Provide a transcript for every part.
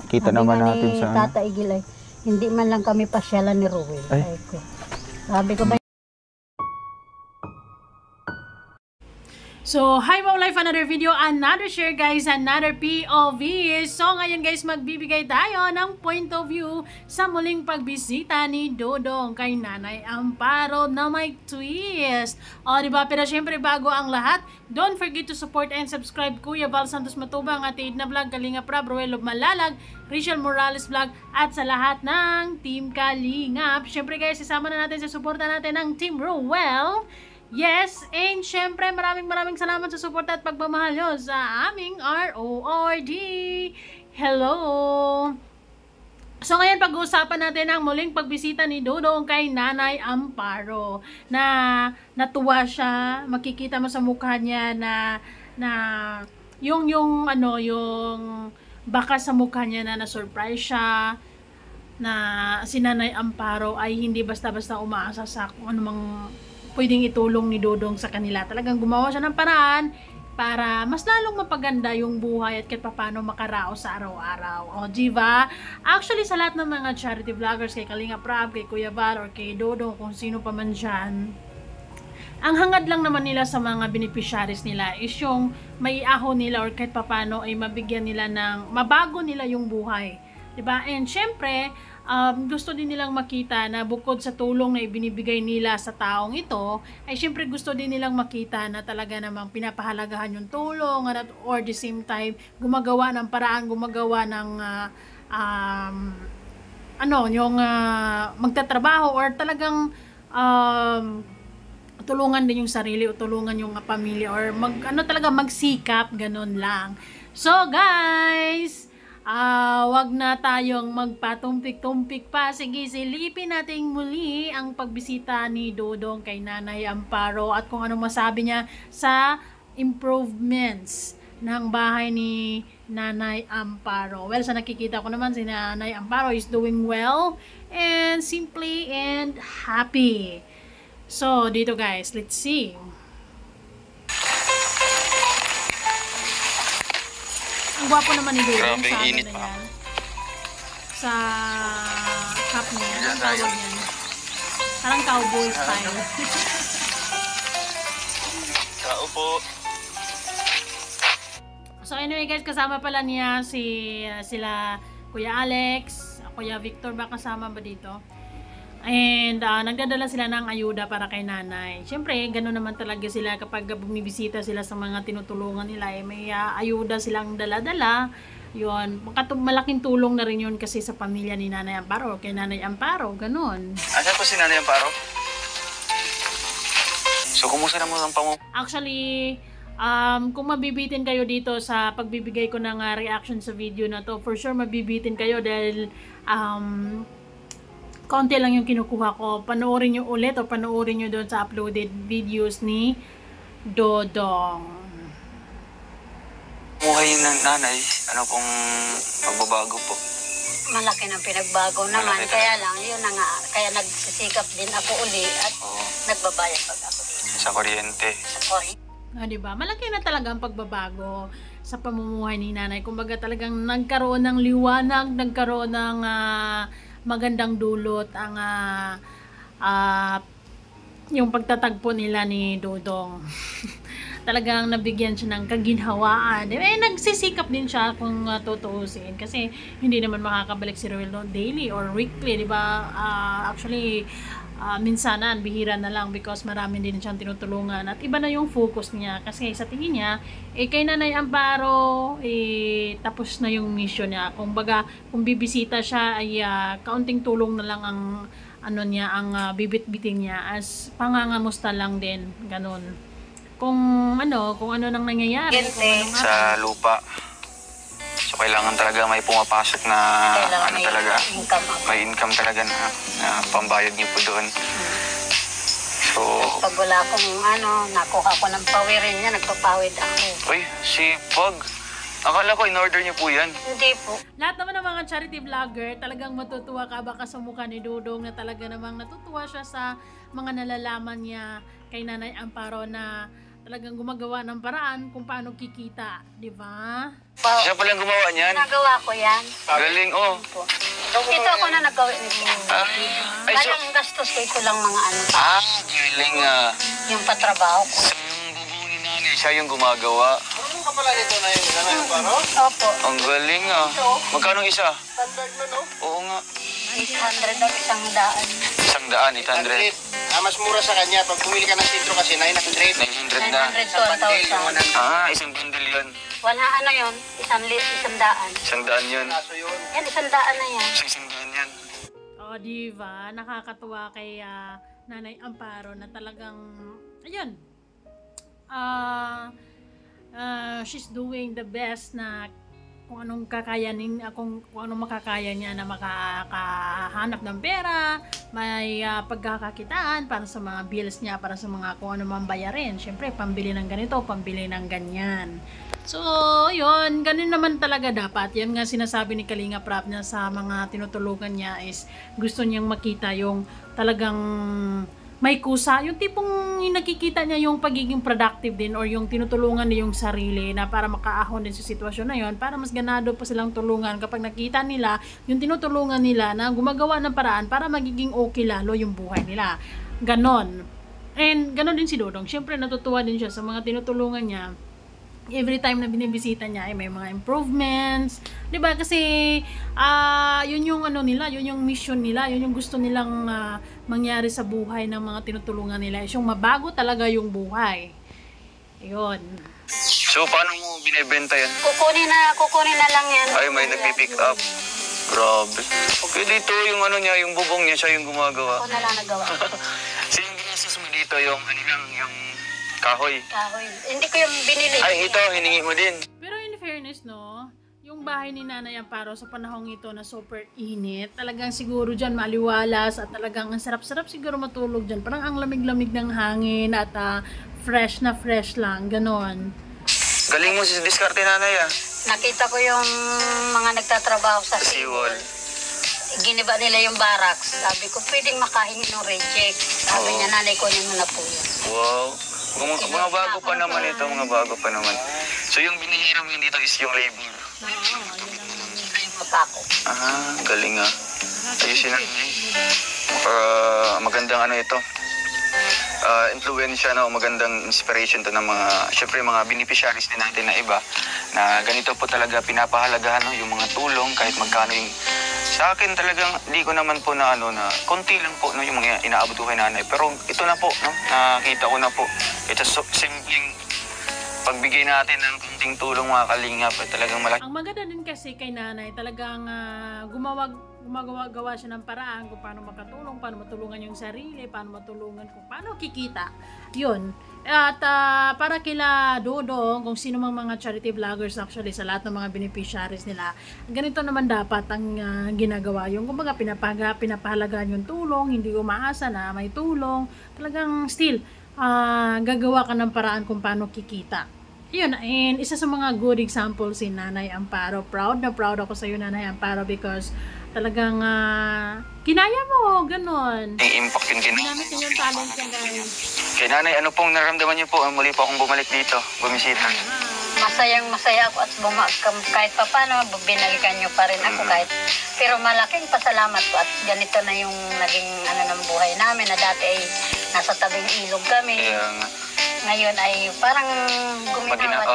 kita naman natin sa Tata Igil ay, hindi man lang kami pasyalan ni Ruel. Ay. Sabi ko ba? So, hi Wow Life, another video, another share guys, another POV. So, ngayon guys, magbibigay tayo ng point of view sa muling pagbisita ni Dodong kay Nanay Amparo na may twist. O, diba? Pero syempre, bago ang lahat, don't forget to support and subscribe Kuya Val Santos Matubang, Ate Edna Vlog, Kalinga Prab, Ruel Malalag, Rachel Morales Vlog, at sa lahat ng Team Kalingap. Syempre guys, isama na natin sa suporta natin ng Team Ruel. Yes, and syempre maraming salamat sa suporta at pagmamahal nyo sa aming RORD. Hello! So ngayon pag-uusapan natin ang muling pagbisita ni Dodong kay Nanay Amparo. Na natuwa siya, makikita mo sa mukha niya na yung baka sa mukha niya na na-surprise siya na si Nanay Amparo ay hindi basta-basta umaasa sa kung anumang pwedeng itulong ni Dodong sa kanila. Talagang gumawa siya ng paraan para mas lalong mapaganda yung buhay at kahit paano makaraos sa araw-araw. O, diba? Actually, sa lahat ng mga charity vloggers, kay Kalinga Prab, kay Kuya Val, or kay Dodong, kung sino pa man dyan, ang hangad lang naman nila sa mga beneficiaries nila is yung maiaho nila or kahit paano ay mabigyan nila ng, mabago nila yung buhay. Diba? And syempre, gusto din nilang makita na bukod sa tulong na ibinibigay nila sa taong ito, ay syempre gusto din nilang makita na talaga namang pinapahalagahan yung tulong at or the same time gumagawa ng paraan, gumagawa ng magtatrabaho or talagang tulungan din yung sarili o tulungan yung pamilya or magsikap, ganun lang. So guys, wag na tayong magpatumpik-tumpik pa. Sige, silipin natin muli ang pagbisita ni Dodong kay Nanay Amparo at kung anong masabi niya sa improvements ng bahay ni Nanay Amparo. Well, sa nakikita ko naman si Nanay Amparo is doing well and simply and happy. So, dito guys, let's see. Ang gwapo naman ni Dodong sa init na yan. Sa cup niya. Anong tawag yan? Parang cowboy style. Tao po. So anyway guys, kasama pala niya sila Kuya Alex, Kuya Victor ba kasama ba dito? And nagdadala sila ng ayuda para kay nanay. Siyempre, gano'n naman talaga sila kapag bumibisita sila sa mga tinutulungan nila. May ayuda silang dala-dala. Yun, malaking tulong na rin yun kasi sa pamilya ni Nanay Amparo. Kay Nanay Amparo, gano'n. Asan po si Nanay Amparo? So, kumusta naman ang pangu... Actually, kung mabibitin kayo dito sa pagbibigay ko ng reaction sa video na to, for sure mabibitin kayo dahil konti lang yung kinukuha ko. Panoorin nyo ulit o panoorin nyo doon sa uploaded videos ni Dodong. Buhay ng nanay, ano pong pagbabago po? Malaki ng pinagbago naman. Malaki Kaya lang, yun na nga. Kaya nagsisikap din ako uli at nagbabayad pag ako dito. Sa kuryente. Sa kuryente. Diba? Malaki na talaga ang pagbabago sa pamumuhay ni nanay. Kumbaga talagang nagkaroon ng liwanag, nagkaroon ng magandang dulot ang yung pagtatagpo nila ni Dodong. Talagang nabigyan siya ng kaginhawaan. Nagsisikap din siya kung tutuusin kasi hindi naman makakabalik si Ruel daily or weekly, di ba? Actually, minsanan, bihira na lang because marami din siyang tinutulungan at iba na yung focus niya kasi sa tingin niya, kay Nanay Amparo, tapos na yung mission niya. Kung bibisita siya ay kaunting tulong na lang ang bibit-bitin niya as pangangamusta lang din, ganun. Kung ano nang nangyayari sa lupa. So kailangan talaga may pumapasok na may income talaga na pambayad niyo po doon. So pag wala akong nakuha ko ng pawirin niya, nagpapawid ako. Uy, si Pog. Akala ko in-order niyo po yan. Hindi po. Lahat naman ng mga charity vlogger, talagang matutuwa ka baka sa mukha ni Dodong na talaga namang natutuwa siya sa mga nalalaman niya kay Nanay Amparo na talagang gumagawa ng paraan kung paano kikita, di ba? Siya palang gumawa niyan. Nagawa ko yan. Galing, oh. Po. Ito ako na nagawa nito. Ay, so, Kaya ang gastos ko ito lang mga ano. galing ah. Yung patrabaho ko. So, yung bubong ni nanay, siya yung gumagawa. Marunong ka pala nito na yung nanay mo, ano? Opo. Ang galing ah. Magkano isa? Standard mo, no? Oo nga. 800 ang isang daan. 100, 800. Mas mura sa kanya. Pag bumili ka ng sitro kasi, 900. 900 na. 900 to 1,000. Isang bundle yun. Wala ano yun, isang daan. 100 yun. Kaso yun. Yan, isang daan na yan. So, 100 yan. O, diba? Nakakatuwa kay Nanay Amparo na talagang, ayun, she's doing the best na kung anong kakayanin, kung anong makakaya niya na makakahanap ng pera, may pagkakakitaan para sa mga bills niya, para sa mga kung ano man bayarin. Siyempre, pambili ng ganito, pambili ng ganyan. So, yun, ganun naman talaga dapat. Yan nga sinasabi ni Kalinga Prab niya sa mga tinutulungan niya is gusto niyang makita yung talagang may kusa, yung tipong nakikita niya yung pagiging productive din or yung tinutulungan niya yung sarili na para makaahon din sa sitwasyon na yun, para mas ganado pa silang tulungan kapag nakita nila yung tinutulungan nila na gumagawa ng paraan para magiging okay lalo yung buhay nila. Ganon. And ganon din si Dodong. Siyempre natutuwa din siya sa mga tinutulungan niya. Every time na binibisita niya ay may mga improvements, 'di ba? Kasi yun yung ano nila, yun yung mission nila, yun yung gusto nilang mangyari sa buhay ng mga tinutulungan nila. Is yung mabago talaga yung buhay. Ayun. So, paano mo binebenta yan? Kukunin na lang yan. Ay, may nagpipick up. Grabe. Okay, dito yung ano niya, yung bubong niya, siya yung gumagawa. Ako na lang nagawa. So, yung ginastos mo dito, yung ano lang, yung kahoy. Kahoy. Hindi ko yung binili. Ay, ito, hiningi mo din. Pero in fairness, no, yung bahay ni Nanay Amparo sa panahong ito na super init, talagang siguro dyan maliwalas at talagang ang sarap-sarap siguro matulog dyan. Parang ang lamig-lamig ng hangin at fresh na fresh lang, ganon. Galing mo si diskarte nanay ah. Nakita ko yung mga nagtatrabaho sa Seawall. Giniba nila yung barracks. Sabi ko, pwedeng makahingi ng reject. Sabi niya, nanay, kunin mo na po yun. Wow. Mga bago pa naman ito, mga bago pa naman. So yung binihiram yun dito is yung labor. Mapako. Galing ah. Ayusin na. Magandang ano ito. Influensya, no? Magandang inspiration to ng mga, syempre mga beneficiaries din natin na iba na ganito po talaga pinapahalagahan, no? Yung mga tulong kahit magkano yung sa akin talagang hindi ko naman po na ano na konti lang po no yung mga inaabot ko kay nanay, pero ito na po no, nakita ko na po ito simpleng pagbigay natin ng kunting tulong mga kalingap at talagang malaki. Ang maganda din kasi kay Nanay talagang gumagawa siya ng paraan kung paano makatulong, paano matulungan yung sarili, paano matulungan kung paano kikita. Yun. At para kila Dodong, kung sino mang mga charity vloggers actually sa lahat ng mga beneficiaries nila, ganito naman dapat ang ginagawa. Yung kumbaga pinapahalagaan yung tulong, hindi umaasa na may tulong. Talagang still, gagawa ka ng paraan kung paano kikita. Yun, and isa sa mga good example si Nanay Amparo. Proud na proud ako sa iyo, Nanay Amparo, because talagang kinaya mo, ganon. Yung impact yun Ginamit niyo yung talent niya, guys. Kay nanay, ano pong naramdaman niyo po? Muli po akong bumalik dito, bumisita. Masaya ako at kahit pa paano, binalikan nyo pa rin ako kahit. Pero malaking pasalamat ko at ganito na yung naging ng buhay namin na dati ay nasa tabing ilog kami. Ngayon ay parang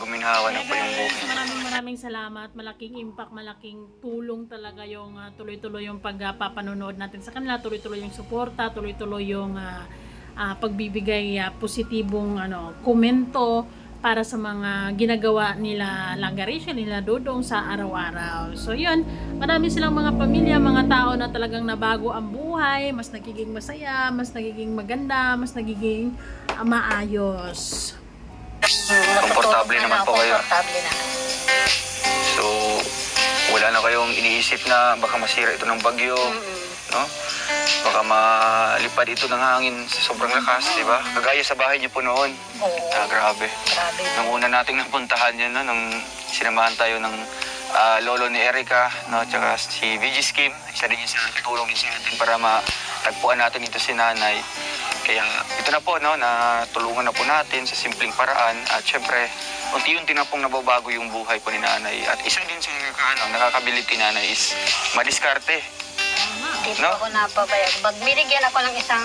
guminhawa na po yung buhay. Maraming salamat. Malaking impact, malaking tulong talaga yung tuloy-tuloy yung pagpapanonood natin sa kanila, tuloy-tuloy yung suporta, tuloy-tuloy yung pagbibigay positibong komento para sa mga ginagawa nila Langarisha, nila Dodong sa araw-araw. So yun, marami silang mga pamilya, mga tao na talagang nabago ang buhay, mas nagiging masaya, mas nagiging maganda, mas nagiging maayos. Komportable naman po kayo. Komportable na. So, wala na kayong iniisip na baka masira ito ng bagyo, no? Baka malipad ito ng hangin sa sobrang lakas, di ba? Kagaya sa bahay niyo po noon. Oo. Grabe. Grabe. Nung una nating napuntahan yun, no? Nung sinamahan tayo ng lolo ni Erica, no? Tsaka si VG Skim, isa din yung sa tulong din sa atin para matagpuan natin ito si nanay. Kaya ito na po, no, na tulungan na po natin sa simpleng paraan at syempre, unti-unti na pong nababago yung buhay po ni nanay. At isa din sa nakakabilib kay nanay is madiskarte. Hindi No? po ako napabaya. Pag binigyan ako ng isang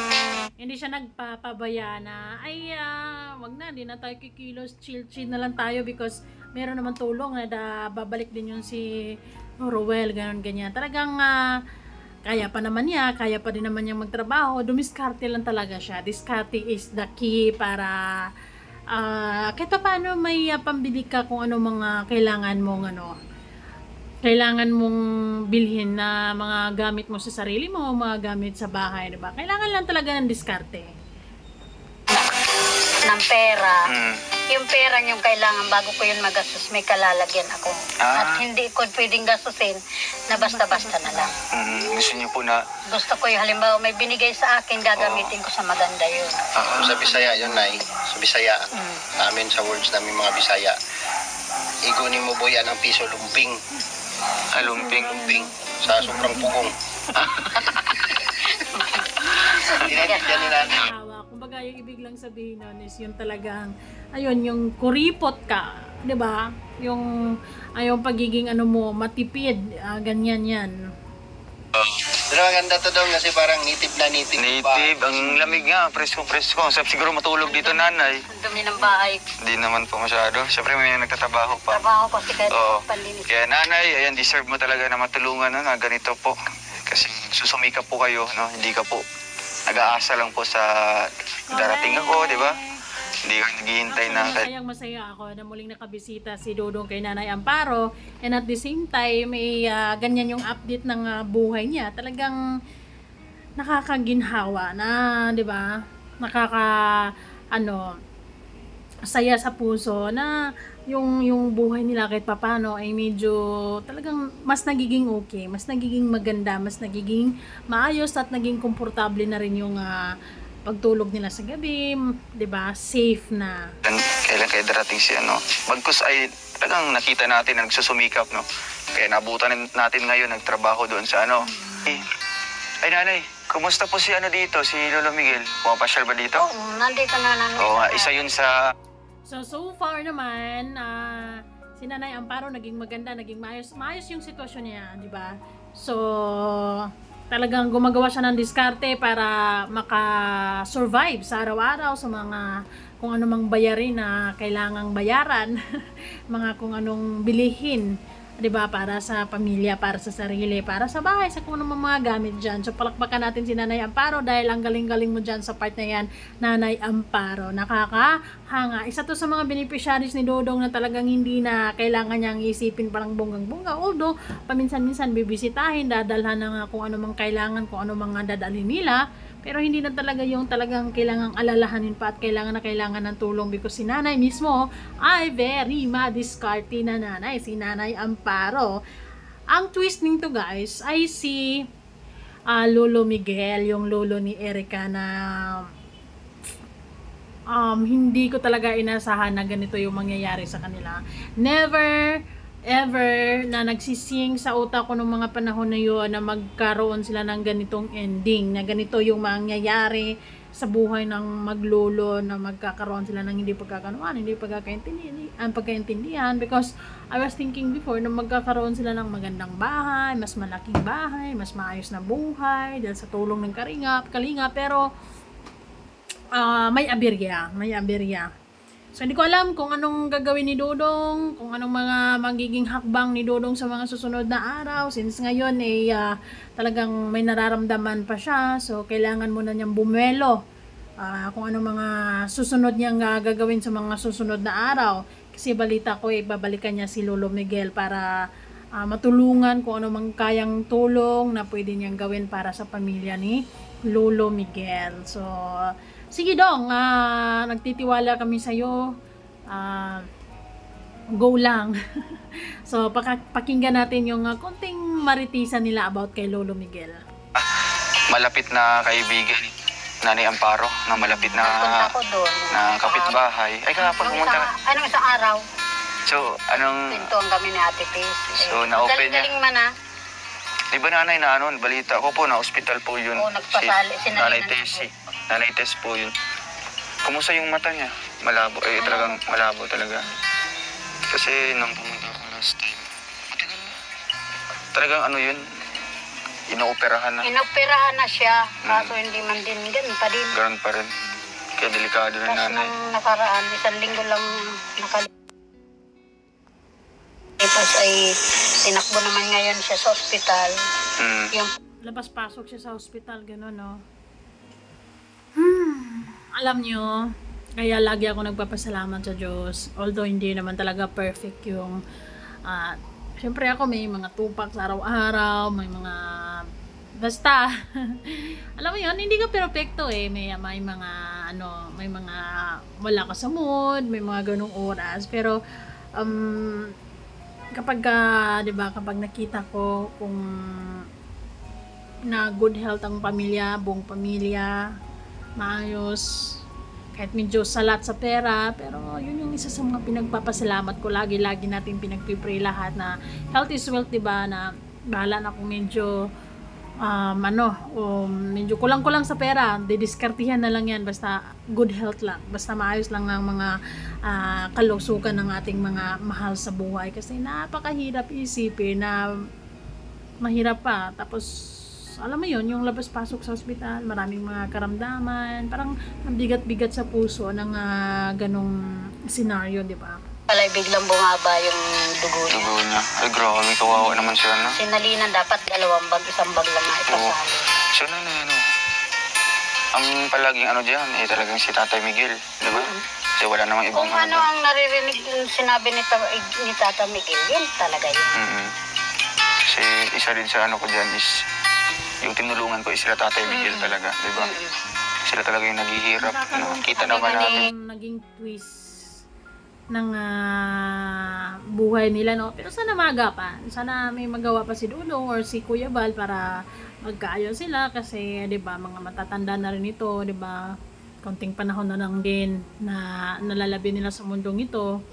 Hindi siya nagpapabaya na, ay, wag na, hindi na tayo kikilos, chill na lang tayo because meron naman tulong na babalik din yun si Rowel, ganyan. Talagang, kaya pa naman niya, kaya pa din naman niyang magtrabaho, dumiskarte lang talaga siya. Diskarte is the key para, kahit pa paano may pambili ka kung ano mga kailangan mong bilhin na mga gamit mo sa sarili mo, mga gamit sa bahay, diba? Kailangan lang talaga ng diskarte. ng pera. Mm. Yung pera yung kailangan bago ko yun magastos, may kalalagyan ako. At hindi ko pwedeng gastusin na basta-basta na lang. Gusto niyo po na... Gusto ko yung halimbawa may binigay sa akin, gagamitin ko sa maganda yun. Sa Bisaya yun, Nay. Sa Bisaya, namin sa words namin mga Bisaya, igunin mo boy ang piso lumping. Lumping. Lumping. Sa sobrang pugong. Dinibigyan ni Nanay. Hawa. Kumbaga yung ibig lang sabihin nun is yung talagang, ayun, yung kuripot ka, 'di ba? Yung pagiging matipid, ganyan yan. Pero maganda to daw kasi parang native na native. Native. Ang lamig nga. Presko. Siguro matulog dito, nanay. Ang dumi ng bahay. Hindi naman po masyado. Siyempre may nagtatrabaho pa. Trabaho ko kasi kahit Oo. panlinis. Kaya nanay, ayan, deserve mo talaga na matulungan na ganito po. Kasi susumikap po kayo, no? Hindi ka po nag-aasa lang po sa darating ako, di ba? Hindi ka naghihintay na... Kayang masaya ako na muling nakabisita si Dodong kay Nanay Amparo, and at the same time may ganyan yung update ng buhay niya. Talagang nakakaginhawa na, 'di ba? Saya sa puso na yung buhay nila kahit papano ay medyo talagang mas nagiging okay, mas nagiging maganda, mas nagiging maayos at naging komportable na rin yung pagtulog nila sa gabi, 'di ba? Safe na. Kailan kayo darating si Bagkus ay talagang nakita natin na nagsusumikap, no? Kaya nabutan natin ngayon nagtrabaho doon sa Ay nanay, kumusta po si dito, si Lolo Miguel? Pumapasyal ba dito? Oo, nandito na namin. Oo nga, isa yun sa... So far naman, si Nanay Amparo naging maganda, naging maayos yung sitwasyon niya, di ba? So, talagang gumagawa siya ng diskarte para maka-survive sa araw-araw sa mga kung anumang bayarin na kailangang bayaran, mga kung anong bilihin, 'di ba, para sa pamilya, para sa sarili, para sa bahay, sa kung anong mga gamit diyan. So palakpakan natin si Nanay Amparo dahil ang galing-galing mo diyan sa part na 'yan, Nanay Amparo. Nakakahanga. Isa to sa mga beneficiaries ni Dodong na talagang hindi na kailangan niyang isipin parang bonggang-bongga. Although paminsan-minsan bibisitahin, dadalhan ng kung ano mang kailangan, kung ano mga dadalhin nila. Pero hindi na talaga yung talagang kailangang alalahanin pa at kailangan ng tulong because si nanay mismo ay very madiskarte na nanay, si Nanay Amparo. Ang twist nito guys ay si Lolo Miguel, yung lolo ni Erica na hindi ko talaga inasahan na ganito yung mangyayari sa kanila. Never ever na nagsising sa utak ko nung mga panahon na yun na magkaroon sila ng ganitong ending, na ganito yung mangyayari sa buhay ng maglolo, na magkakaroon sila ng hindi pagkakaintindihan because I was thinking before na magkakaroon sila ng magandang bahay, mas malaking bahay, mas maayos na buhay dahil sa tulong ng kalinga, pero may aberya. So, hindi ko alam kung anong gagawin ni Dodong, kung anong mga magiging hakbang ni Dodong sa mga susunod na araw. Since ngayon, talagang may nararamdaman pa siya. So, kailangan muna niyang bumelo kung anong mga susunod niyang gagawin sa mga susunod na araw. Kasi balita ko, babalikan niya si Lolo Miguel para matulungan kung ano mang kayang tulong na pwede niyang gawin para sa pamilya ni Lolo Miguel. So, sige Dong, nagtitiwala kami sa'yo. Go lang. So, pakinggan natin yung konting maritisan nila about kay Lolo Miguel. Malapit na kaibigan, Nanay Amparo, na malapit na Punta ko doon. kapitbahay. Ay, kahapon pumunta. Anong isang araw? So, anong... Pintuan kami ni Ate Pis. So, na-open niya. Galing-galing man Di ba nanay na ano, balita ko po na hospital po yun. Oo, nagpasali. Si Nanay Tessie. Nanay Tess po yun. Kumusta yung mata niya? Malabo. Talagang malabo talaga. Kasi nung pumunta ako last time, matagal na. Talagang ano yun, inooperahan na. Inoperahan na siya, kaso hindi man din ganun pa din. Ganun pa rin. Kaya delikado na Tapos nanay. nung nakaraan, 1 linggo lang tapos ay tinakbo naman ngayon siya sa ospital. Yung Labas-pasok siya sa hospital, gano'n, no? Alam nyo, kaya lagi ako nagpapasalamat sa Diyos. Although hindi naman talaga perfect yung syempre ako may mga tupak sa araw-araw, may mga basta alam mo yun, hindi ka perfecto may mga may mga wala ka sa mood, may mga ganung oras, pero kapag 'di ba, kapag nakita ko kung na good health ang pamilya, buong pamilya, maayos, kahit medyo salat sa pera, pero yun yung isa sa mga pinagpapasalamat ko. Lagi natin pinagpipray lahat na health is wealth, 'di ba, na bahala na kung medyo medyo kulang-kulang sa pera, didiskartihan na lang yan, basta good health lang, basta maayos lang ang mga kalusugan ng ating mga mahal sa buhay, kasi napakahirap isipin na mahirap pa, tapos alam mo yun, yung labas-pasok sa ospital, maraming mga karamdaman, parang ang bigat-bigat sa puso ng ganong senaryo, di ba? palay biglang bumaba yung dugo niya. Dugo niya. Ay, grabe. Kawawa naman siya, no? Sinalinan dapat 2 bag, 1 bag lang na ipasali. So, ang palaging dyan, talagang si Tatay Miguel, di ba? Kasi wala namang ibang Kung ano ang naririnig yung sinabi ni Tata Miguel, yun talaga yun. Kasi isa din sa ko dyan is, yung tinulungan ko is sila Tatay Miguel talaga, di ba? Sila talaga yung naghihirap. Kita naman natin. Naging twist ng buhay nila, no? Pero sana magapan. Sana may magawa pa si Dudong or si Kuya Bal para magkaayos sila, kasi 'di ba, mga matatanda na rin ito, 'di ba? Konting panahon na lang din na nalalabi nila sa mundong ito.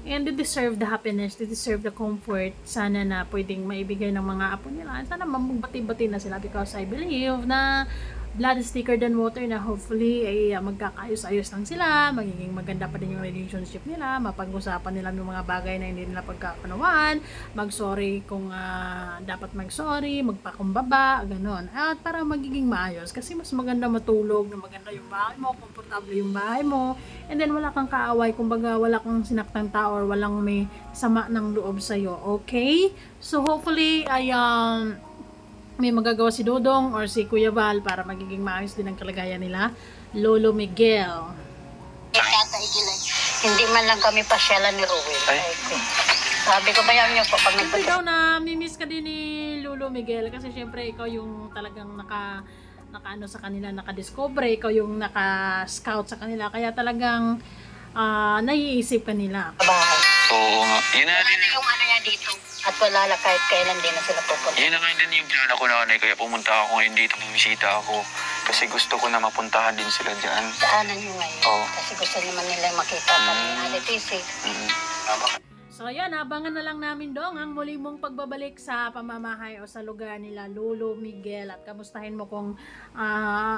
And they deserve the happiness, they deserve the comfort. Sana na pwedeng maibigay ng mga apo nila. Sana magbati-bati na sila, because I believe na blood is thicker than water, na hopefully ay magkakaayos-ayos lang sila, magiging maganda pa din yung relationship nila, mapag-usapan nila ng mga bagay na hindi nila pagkakaunawaan, mag-sorry kung dapat mag-sorry, magpakumbaba, ganon. At para magiging maayos, kasi mas maganda matulog na maganda yung bahay mo, komportable yung bahay mo, and then wala kang kaaway, kumbaga wala kang sinaktang tao or walang may sama ng loob sa'yo, okay? So hopefully ay may magagawa si Dudong or si Kuya Bal para magiging maayos din ang kalagayan nila. Lolo Miguel. Tata Igilay, hindi man lang kami pasyalan ni Rowell. Ay. Sabi ko, bayan niyo po pag Siyempre nagpunta. daw na mimiss ka din ni Lolo Miguel, kasi siyempre ikaw yung talagang naka-ano sa kanila, naka-discover, ikaw yung naka-scout sa kanila, kaya talagang naiisip ka nila. Bahay. Oo nga. Yun na din. Yung niya dito. At wala na kahit kailan din na sila pupunta. Yun na nga din yung plano ko, nanay, kaya pumunta ako ngayon dito, bumisita ako. Kasi gusto ko na mapuntahan din sila dyan. Daanan nyo ngayon. Oo. Kasi gusto naman nila makita pa rin ang Ate So ayan, abangan na lang namin Dong ang muli mong pagbabalik sa pamamahay o sa lugar nila Lolo Miguel, at kamustahin mo kung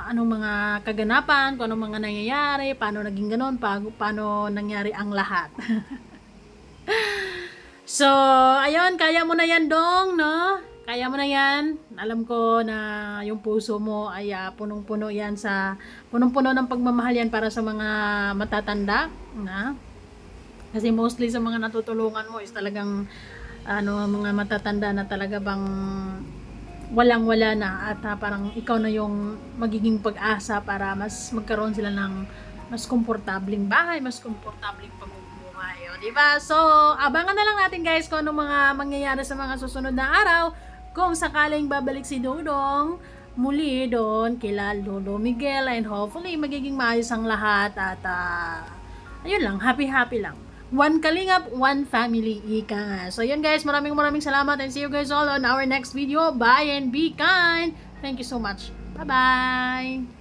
anong mga kaganapan, kung anong mga nangyayari, paano naging ganon, paano nangyari ang lahat. So ayun, kaya mo na yan Dong, no? Kaya mo na yan. Alam ko na yung puso mo ay punong-puno yan punong-puno ng pagmamahal yan para sa mga matatanda, na? Kasi mostly sa mga natutulungan mo is talagang mga matatanda na talaga bang walang-wala na, at parang ikaw na yung magiging pag-asa para mas magkaroon sila ng mas komportabling bahay, mas komportabling pamumuhay, di ba? So, abangan na lang natin guys kung anong mga mangyayari sa mga susunod na araw, kung sakaling babalik si Dudong muli doon kila Lolo Miguel, and hopefully magiging maayos ang lahat, at ayun lang, happy lang. One Kalingap, one family, ika nga. So yun guys, maraming salamat, and see you guys all on our next video. Bye and be kind. Thank you so much. Bye-bye.